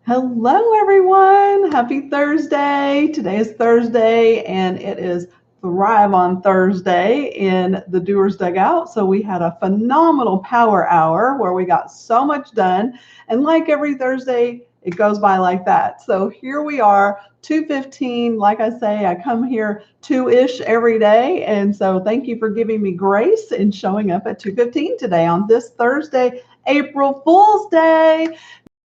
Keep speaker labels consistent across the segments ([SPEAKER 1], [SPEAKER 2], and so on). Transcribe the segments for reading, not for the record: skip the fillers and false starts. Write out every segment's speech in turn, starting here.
[SPEAKER 1] Hello, everyone. Happy Thursday. Today is Thursday, and it is Thrive on Thursday in the Doers Dugout. So we had a phenomenal power hour where we got so much done. And like every Thursday, it goes by like that. So here we are, 2:15. Like I say, I come here 2-ish every day. And so thank you for giving me grace in showing up at 2:15 today on this Thursday, April Fool's Day.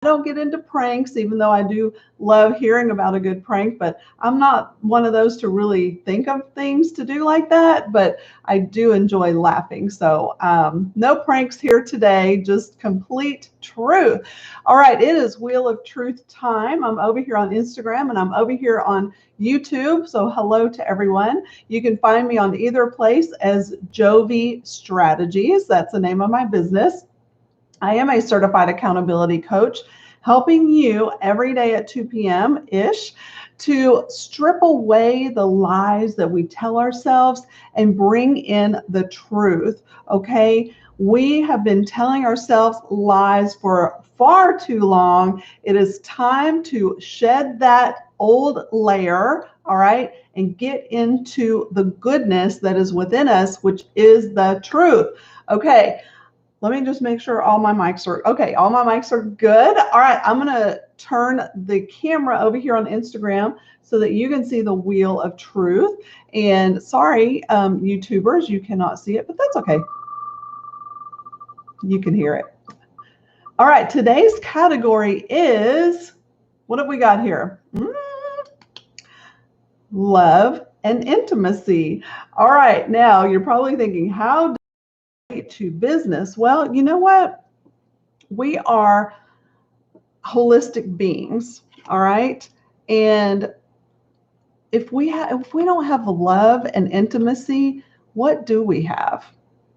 [SPEAKER 1] I don't get into pranks, even though I do love hearing about a good prank, but I'm not one of those to really think of things to do like that, but I do enjoy laughing. So no pranks here today, just complete truth. All right, it is Wheel of Truth time. I'm over here on Instagram and I'm over here on YouTube. So hello to everyone. You can find me on either place as Jovi Strategies. That's the name of my business. I am a certified accountability coach, helping you every day at 2 p.m.-ish to strip away the lies that we tell ourselves and bring in the truth, okay? We have been telling ourselves lies for far too long. It is time to shed that old layer, all right, and get into the goodness that is within us, which is the truth, okay? Let me just make sure all my mics are okay. All my mics are good. All right, I'm going to turn the camera over here on Instagram so that you can see the Wheel of Truth. And sorry, YouTubers, you cannot see it, but that's okay. You can hear it. All right, today's category is, what have we got here? Love and intimacy. All right, now you're probably thinking, how to business? Well, you know what? We are holistic beings, all right? And if we don't have love and intimacy, what do we have?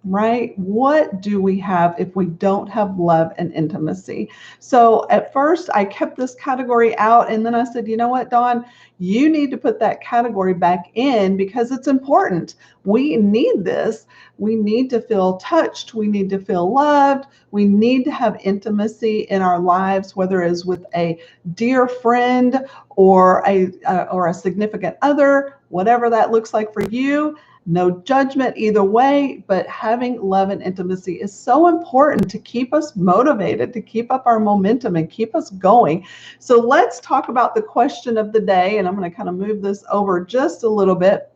[SPEAKER 1] Right? What do we have if we don't have love and intimacy? So at first I kept this category out, and then I said, you know what, Dawn, you need to put that category back in because it's important. We need this. We need to feel touched. We need to feel loved. We need to have intimacy in our lives, whether it's with a dear friend or a significant other, whatever that looks like for you. No judgment either way, but having love and intimacy is so important to keep us motivated, to keep up our momentum and keep us going. So let's talk about the question of the day, and I'm going to kind of move this over just a little bit.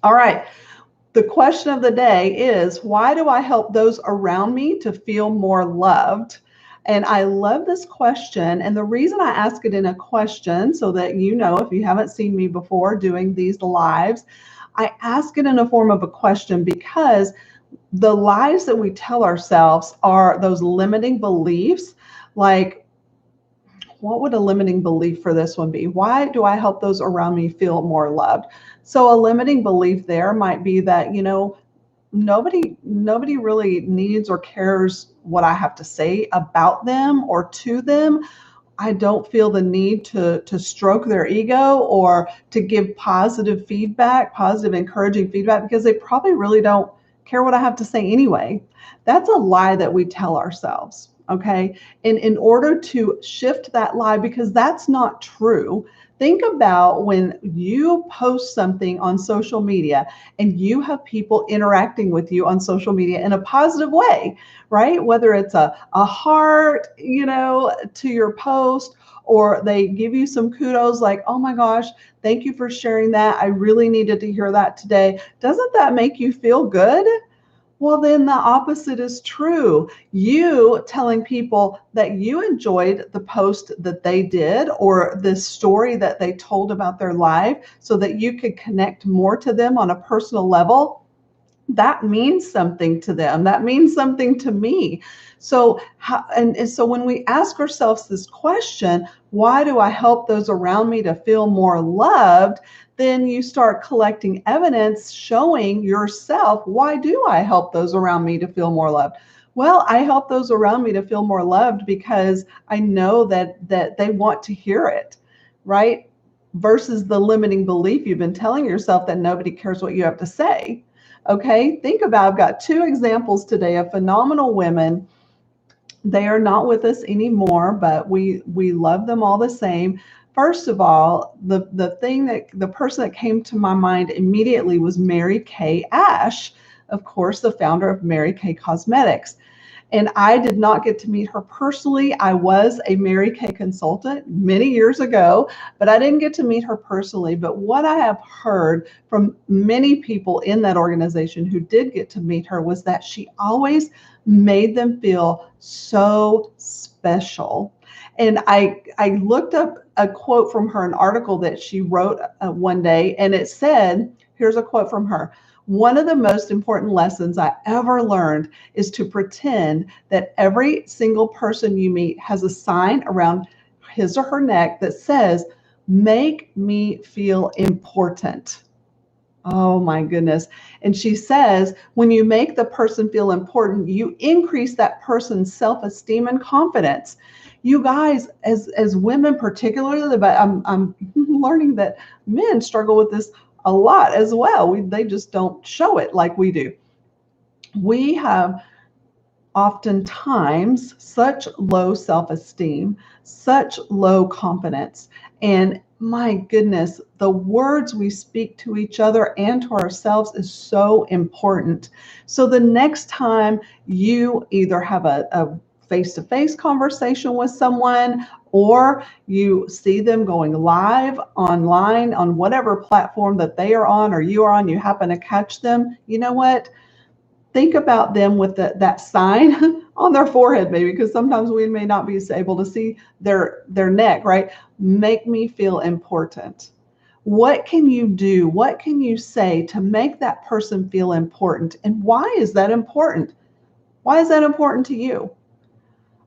[SPEAKER 1] All right. The question of the day is, why do I help those around me to feel more loved? And I love this question. And the reason I ask it in a question, so that you know, if you haven't seen me before doing these lives, I ask it in a form of a question because the lies that we tell ourselves are those limiting beliefs. Like, what would a limiting belief for this one be? Why do I help those around me feel more loved? So a limiting belief there might be that, you know, nobody really needs or cares what I have to say about them or to them. I don't feel the need to stroke their ego or to give positive feedback, positive encouraging feedback, because they probably really don't care what I have to say anyway. That's a lie that we tell ourselves. Okay. And in order to shift that lie, because that's not true, think about when you post something on social media and you have people interacting with you on social media in a positive way, right? Whether it's a heart, you know, to your post, or they give you some kudos like, oh my gosh, thank you for sharing that. I really needed to hear that today. Doesn't that make you feel good? Well, then the opposite is true. You telling people that you enjoyed the post that they did or the story that they told about their life so that you could connect more to them on a personal level, that means something to them. That means something to me. So, so when we ask ourselves this question, why do I help those around me to feel more loved? Then you start collecting evidence showing yourself, why do I help those around me to feel more loved? Well, I help those around me to feel more loved because I know that they want to hear it, right? Versus the limiting belief you've been telling yourself that nobody cares what you have to say. Okay, think about, I've got two examples today of phenomenal women They are not with us anymore, but we love them all the same. First of all, the person that came to my mind immediately was Mary Kay Ash, of course, the founder of Mary Kay Cosmetics. And I did not get to meet her personally. I was a Mary Kay consultant many years ago, but I didn't get to meet her personally. But what I have heard from many people in that organization who did get to meet her was that she always made them feel so special. And I looked up a quote from her, an article that she wrote one day, and it said, here's a quote from her: "One of the most important lessons I ever learned is to pretend that every single person you meet has a sign around his or her neck that says, 'Make me feel important.'" Oh my goodness. And she says, when you make the person feel important, you increase that person's self-esteem and confidence. You guys, as women particularly, but I'm learning that men struggle with this a lot as well. They just don't show it like we do. We have oftentimes such low self-esteem, such low confidence. And my goodness, the words we speak to each other and to ourselves is so important. So the next time you either have a face-to-face conversation with someone, or you see them going live online on whatever platform that they are on or you are on, you happen to catch them, you know what? Think about them with that sign on their forehead, maybe, because sometimes we may not be able to see their neck, right? Make me feel important. What can you do? What can you say to make that person feel important? And why is that important? Why is that important to you?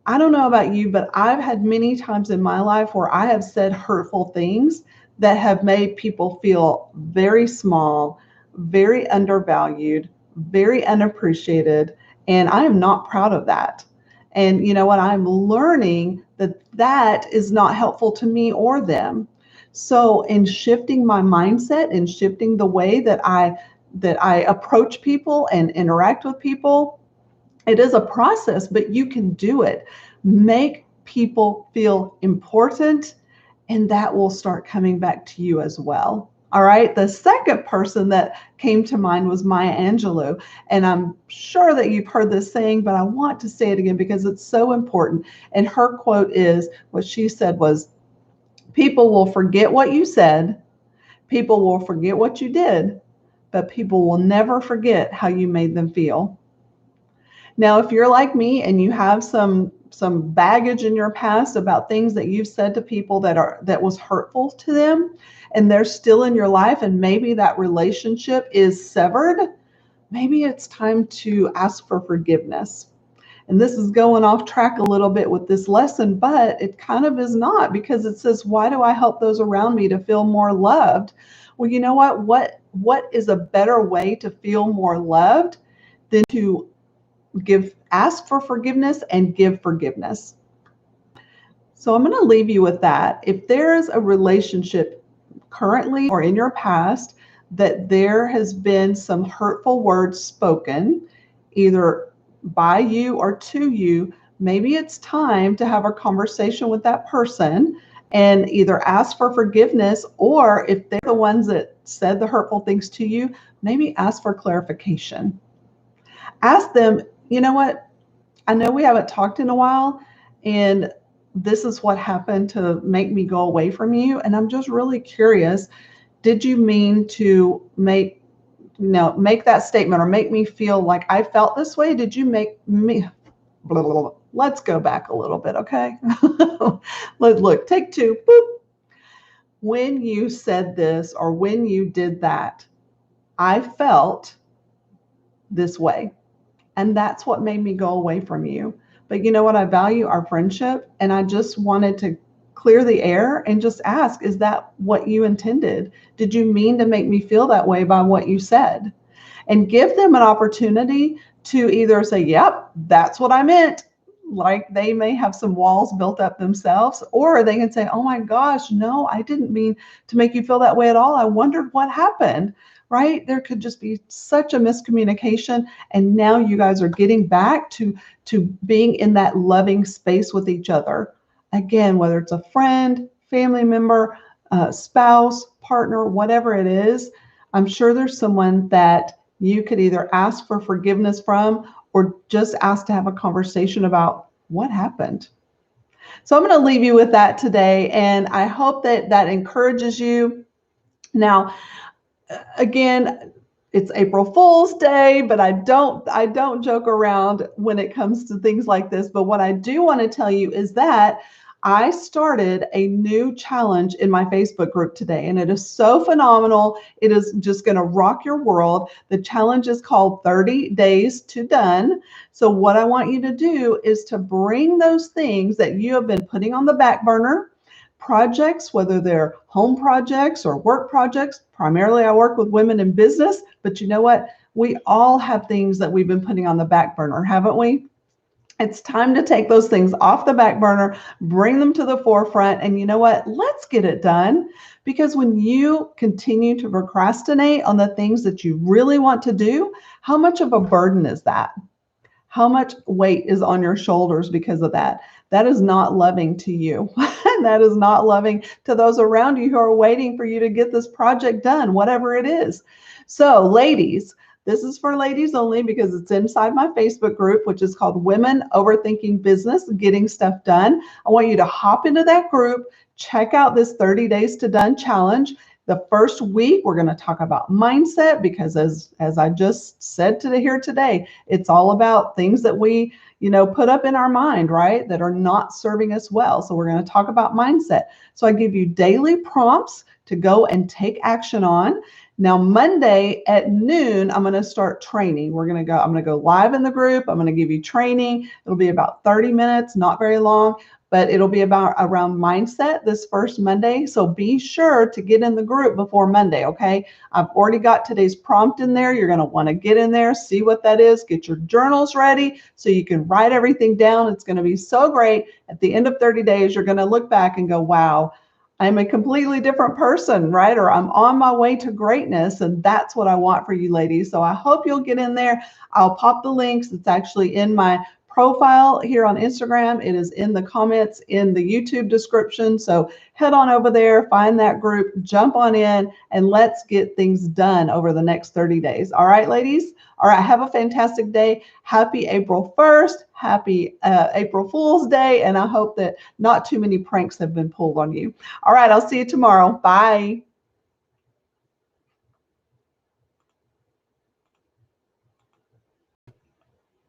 [SPEAKER 1] I don't know about you, but I've had many times in my life where I have said hurtful things that have made people feel very small, very undervalued, very unappreciated. And I am not proud of that. And you know what? I'm learning that that is not helpful to me or them. So in shifting my mindset and shifting the way that I approach people and interact with people, it is a process, but you can do it. Make people feel important, and that will start coming back to you as well. All right. The second person that came to mind was Maya Angelou. And I'm sure that you've heard this saying, but I want to say it again because it's so important. And her quote is, what she said was, "People will forget what you said, people will forget what you did, but people will never forget how you made them feel." Now, if you're like me and you have some baggage in your past about things that you've said to people that was hurtful to them, and they're still in your life, and maybe that relationship is severed, maybe it's time to ask for forgiveness. And this is going off track a little bit with this lesson, but it kind of is not, because it says, why do I help those around me to feel more loved? Well, you know what? What is a better way to feel more loved than to ask for forgiveness and give forgiveness? So I'm going to leave you with that. If there is a relationship currently or in your past that there has been some hurtful words spoken, either by you or to you, maybe it's time to have a conversation with that person and either ask for forgiveness, or if they're the ones that said the hurtful things to you, maybe ask for clarification. Ask them, you know what? I know we haven't talked in a while, and this is what happened to make me go away from you. And I'm just really curious. Did you mean to make that statement or make me feel like I felt this way? Did you make me, blah, blah, blah. Let's go back a little bit, okay? Look, take two. Boop. When you said this or when you did that, I felt this way. And that's what made me go away from you. But you know what? I value our friendship, and I just wanted to clear the air and just ask, is that what you intended? Did you mean to make me feel that way by what you said? And give them an opportunity to either say, yep, that's what I meant. Like they may have some walls built up themselves, or they can say, oh my gosh, no, I didn't mean to make you feel that way at all. I wondered what happened. right? There could just be such a miscommunication. And now you guys are getting back to being in that loving space with each other. Again, whether it's a friend, family member, spouse, partner, whatever it is, I'm sure there's someone that you could either ask for forgiveness from or just ask to have a conversation about what happened. So I'm going to leave you with that today, and I hope that that encourages you. Now, again, it's April Fool's Day, but I don't joke around when it comes to things like this. But what I do want to tell you is that I started a new challenge in my Facebook group today, and it is so phenomenal. It is just going to rock your world. The challenge is called 30 Days to Done. So what I want you to do is to bring those things that you have been putting on the back burner, projects, whether they're home projects or work projects. Primarily, I work with women in business, but you know what? We all have things that we've been putting on the back burner, haven't we? It's time to take those things off the back burner, bring them to the forefront, and you know what? Let's get it done. Because when you continue to procrastinate on the things that you really want to do, how much of a burden is that? How much weight is on your shoulders because of that? That is not loving to you. That is not loving to those around you who are waiting for you to get this project done, whatever it is. So, ladies, this is for ladies only because it's inside my Facebook group, which is called Women Overthinking Business, Getting Stuff Done. I want you to hop into that group, check out this 30 Days to Done challenge. The first week, we're going to talk about mindset because as I just said here today, it's all about things that we, put up in our mind, right? That are not serving us well. So we're going to talk about mindset. So I give you daily prompts to go and take action on. Now, Monday at noon, I'm going to start training. I'm going to go live in the group. I'm going to give you training. It'll be about 30 minutes, not very long, but it'll be around mindset this first Monday. So be sure to get in the group before Monday, okay? I've already got today's prompt in there. You're going to want to get in there, see what that is, get your journals ready so you can write everything down. It's going to be so great. At the end of 30 days, you're going to look back and go, wow, I'm a completely different person, right? Or I'm on my way to greatness. And that's what I want for you ladies. So I hope you'll get in there. I'll pop the links. It's actually in my profile here on Instagram. It is in the comments in the YouTube description. So head on over there, find that group, jump on in, and let's get things done over the next 30 days. All right, ladies? All right, have a fantastic day. Happy April 1st. Happy April Fool's Day. And I hope that not too many pranks have been pulled on you. All right, I'll see you tomorrow. Bye.